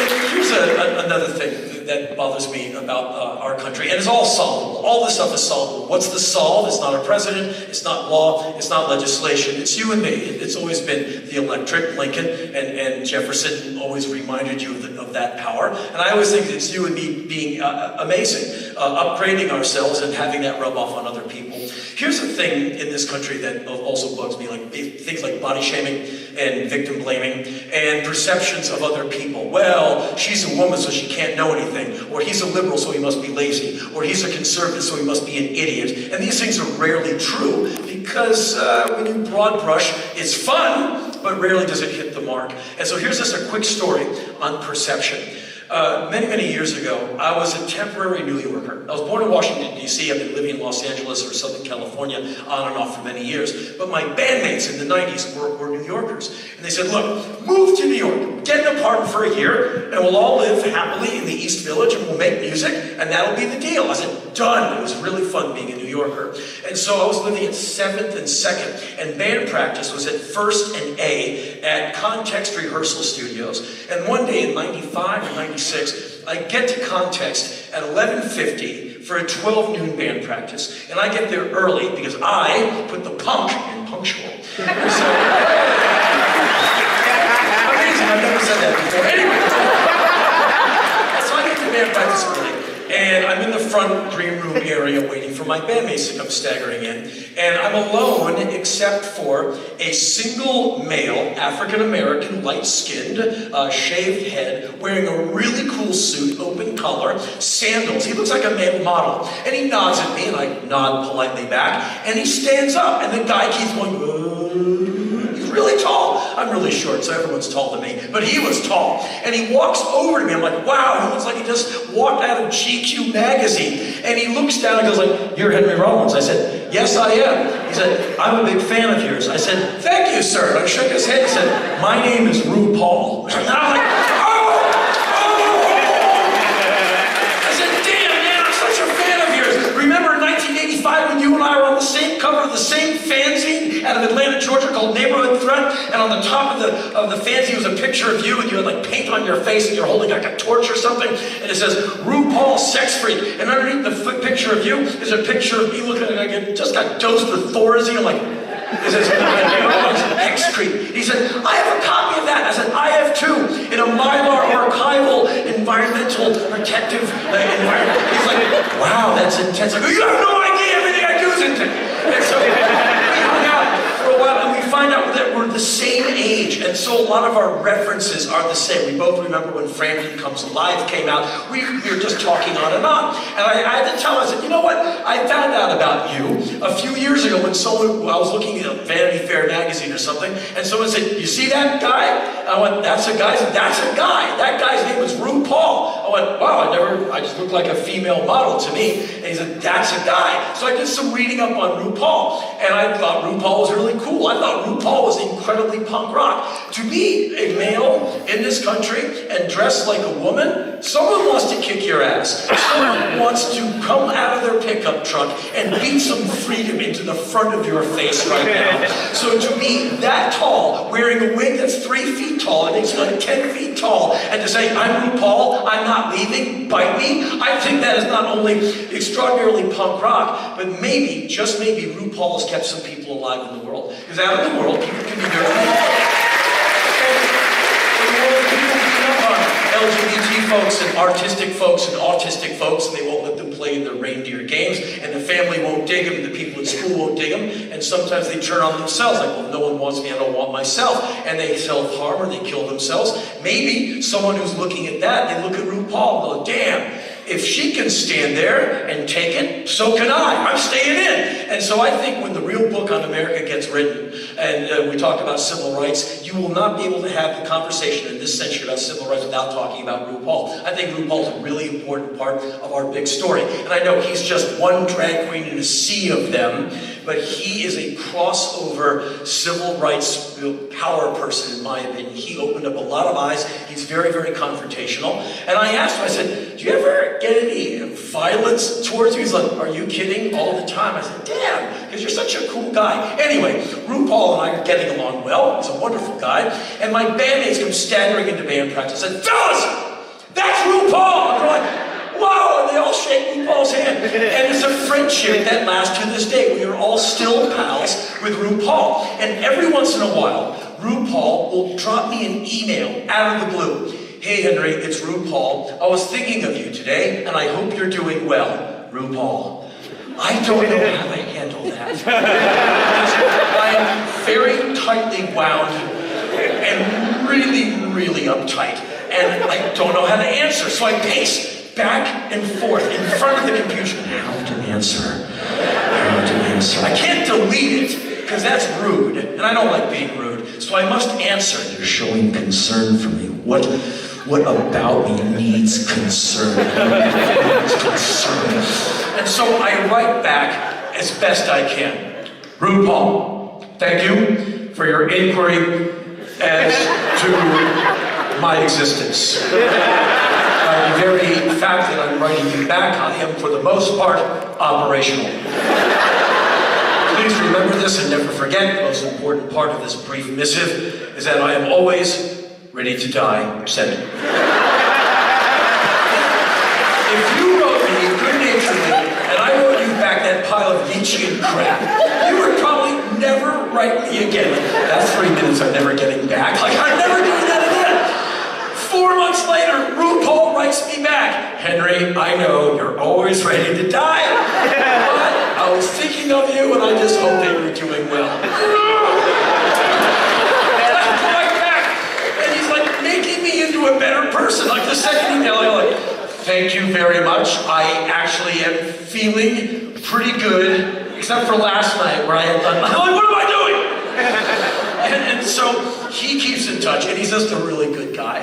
here's another thing that bothers me about our country, and it's all solvable. All this stuff is solvable. What's the solve? It's not a president, it's not law, it's not legislation, it's you and me. It's always been the electric. Lincoln and Jefferson always reminded you of that power. And I always think it's you and me being amazing, upgrading ourselves and having that rub off on other people. Here's the thing in this country that also bugs me, like things like body shaming and victim blaming and perceptions of other people. Well, she's a woman, so she can't know anything. Or he's a liberal, so he must be lazy. Or he's a conservative, so he must be an idiot. And these things are rarely true because when you broad brush, it's fun, but rarely does it hit the mark. And so here's just a quick story on perception. Many years ago, I was a temporary New Yorker. I was born in Washington, D.C. I've been living in Los Angeles or Southern California on and off for many years. But my bandmates in the 90s were New Yorkers. And they said, look, move to New York, get an apartment for a year, and we'll all live happily in the East Village, and we'll make music, and that'll be the deal. I said, done. It was really fun being a New Yorker. And so I was living at 7th and 2nd, and band practice was at 1st and A at Context Rehearsal Studios. And one day in 95 or 96, I get to Context at 11:50 for a 12 noon band practice. And I get there early because I put the punk in punctual. So, amazing, I've never said that before. Anyway, so I get to band practice early. And I'm in the front green room area waiting for my bandmates to come staggering in. And I'm alone except for a single male, African-American, light-skinned, shaved head, wearing a really cool suit, open collar, sandals. He looks like a male model. And he nods at me, and I nod politely back. And he stands up, and the guy keeps going, he's really tall. I'm really short, so everyone's tall to me. But he was tall. And he walks over to me. I'm like, wow, he looks like he just walked out of GQ magazine. And he looks down and goes like, you're Henry Rollins. I said, yes, I am. He said, I'm a big fan of yours. I said, thank you, sir. And I shook his head. He said, my name is RuPaul. And I'm like, oh! I said, damn, man, I'm such a fan of yours. Remember in 1985 when you and I were on the same cover of the same fanzine out of Atlanta, Georgia called Neighborhood Threat? And on the top of the fanzine was a picture of you, and you had like paint on your face, and you're holding like a torch or something, and it says, RuPaul Sex Freak. And underneath the picture of you is a picture of me looking like I just got dosed with Thorazine. I'm like, it says, Excrete. He said, I have a copy of that. I said, I have too, in a Mylar archival environmental protective environment. He's like, wow, that's intense. I go, you have no idea, everything I do is intense. And so we hung out for a while, and we find out that we're the same age, and so a lot of our references are the same. We both remember when Franklin Comes Alive came out. We were just talking on and on. And I had to tell him, I said, you know what? I found out about you a few years ago when I was looking at Vanity Fair magazine or something, and someone said, you see that guy? I went, that's a guy? I said, that's a guy. That guy's name was RuPaul. I went, wow, I just looked like a female model to me. And he said, that's a guy. So I did some reading up on RuPaul, and I thought RuPaul was really cool. I thought RuPaul was incredibly punk rock. To be a male in this country and dressed like a woman, someone wants to kick your ass. Someone wants to come out of their pickup truck and beat some freedom into the front of your face right now. So to be that tall, wearing a wig that's 3 feet tall, and it's like 10 feet tall, and to say, I'm RuPaul, I'm not leaving, bite me, I think that is not only extraordinarily punk rock, but maybe, just maybe, RuPaul has kept some people alive in the world. Because out in the world, people can be very LGBT folks and artistic folks and autistic folks, and they won't let them play in their reindeer games, and the family won't dig them, and the people at school won't dig them, and sometimes they turn on themselves, like, well, no one wants me, I don't want myself, and they self-harm or they kill themselves. Maybe someone who's looking at that, they look at RuPaul and go, damn, if she can stand there and take it, so can I. I'm staying in. And so I think when the real book on America gets written, and we talk about civil rights, you will not be able to have the conversation in this century about civil rights without talking about RuPaul. I think RuPaul's a really important part of our big story. And I know he's just one drag queen in a sea of them, but he is a crossover civil rights power person, in my opinion. He opened up a lot of eyes. He's very, very confrontational. And I asked him, I said, do you ever get any violence towards you? He's like, are you kidding? All the time. I said, damn, because you're such a cool guy. Anyway, RuPaul and I are getting along well. He's a wonderful guy. And my bandmates come staggering into band practice. I said, fellas, RuPaul. And they're like, wow, and they all shake RuPaul's hand. And it's a friendship that lasts to this day. We are all still pals with RuPaul. And every once in a while, RuPaul will drop me an email out of the blue. Hey Henry, it's RuPaul. I was thinking of you today, and I hope you're doing well. RuPaul. I don't know how to handle that. I am very tightly wound and really, really uptight. And I don't know how to answer, so I pace back and forth in front of the computer. How to answer. I can't delete it, because that's rude, and I don't like being rude, so I must answer. You're showing concern for me. What about me needs concern? And so I write back as best I can. RuPaul, thank you for your inquiry as to my existence. The very fact that I'm writing you back, I am for the most part operational. Please remember this and never forget, the most important part of this brief missive is that I am always ready to die. Send it. If you wrote me good-naturedly and I wrote you back that pile of Nietzschean crap, you would probably never write me again. That's 3 minutes I'm never getting back. Like, I'm never doing that again. 4 months later, RuPaul writes me back. Henry, I know you're always ready to die, but I was thinking of you and I just hope that you're doing well. A better person. Like the second email, I'm like, thank you very much. I actually am feeling pretty good, except for last night where I'm like, what am I doing? And so he keeps in touch, and he's just a really good guy.